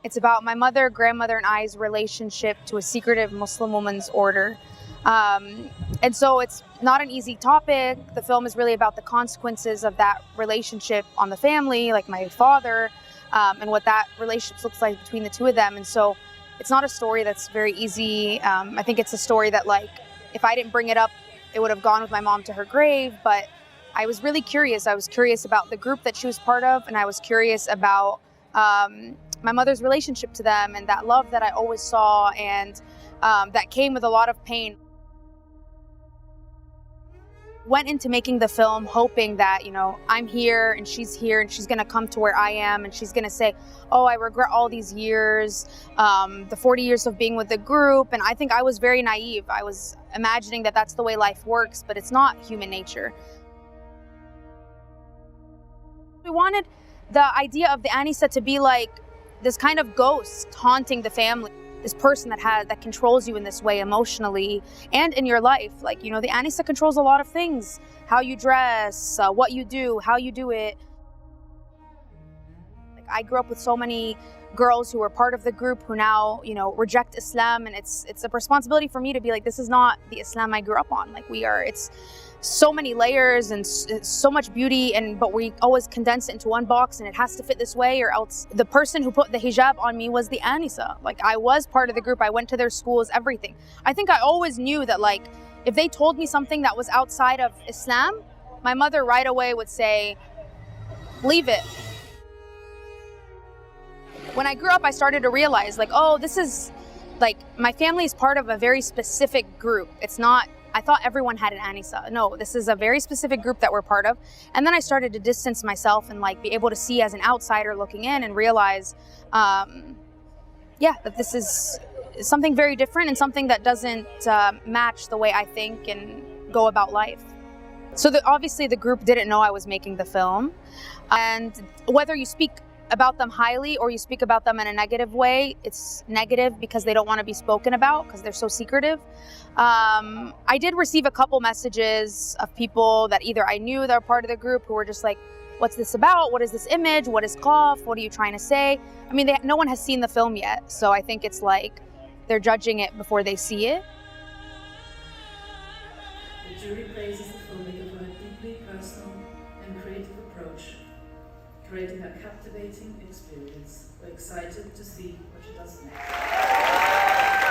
It's about my mother, grandmother, and I's relationship to a secretive Muslim woman's order. And so it's not an easy topic. The film is really about the consequences of that relationship on the family, like my father, and what that relationship looks like between the two of them. And so it's not a story that's very easy. I think it's a story that, like, if I didn't bring it up, it would have gone with my mom to her grave. But I was really curious. I was curious about the group that she was part of, and I was curious about my mother's relationship to them and that love that I always saw, and that came with a lot of pain. Went into making the film hoping that, you know, I'm here and she's going to come to where I am and she's going to say, oh, I regret all these years, the 40 years of being with the group. And I think I was very naive. I was imagining that that's the way life works, but it's not human nature. We wanted the idea of the Anisa to be like this kind of ghost haunting the family. This person that controls you in this way emotionally and in your life. Like, you know, the Anisa controls a lot of things. How you dress, what you do, how you do it. Like, I grew up with so many girls who were part of the group who now, you know, reject Islam, and it's a responsibility for me to be like, this is not the Islam I grew up on. Like, it's so many layers and so much beauty, but we always condense it into one box, and it has to fit this way, or else the person who put the hijab on me was the Anisa. Like, I was part of the group, I went to their schools, everything. I think I always knew that, like, if they told me something that was outside of Islam, my mother right away would say, leave it. When I grew up, I started to realize, like, oh, this is, like, my family is part of a very specific group. It's not, I thought everyone had an Anisa. No, this is a very specific group that we're part of. And then I started to distance myself and, like, be able to see as an outsider looking in and realize, that this is something very different and something that doesn't match the way I think and go about life. So obviously the group didn't know I was making the film. And whether you speak about them highly or you speak about them in a negative way, it's negative because they don't want to be spoken about because they're so secretive. I did receive a couple messages of people that either I knew that were part of the group who were just like, what's this about? What is this image? What is Qaf? What are you trying to say? I mean, no one has seen the film yet, so I think it's like they're judging it before they see it. The jury praises the filmmaker for a deeply personal and creative approach, creating a captivating experience. We're excited to see what she does next.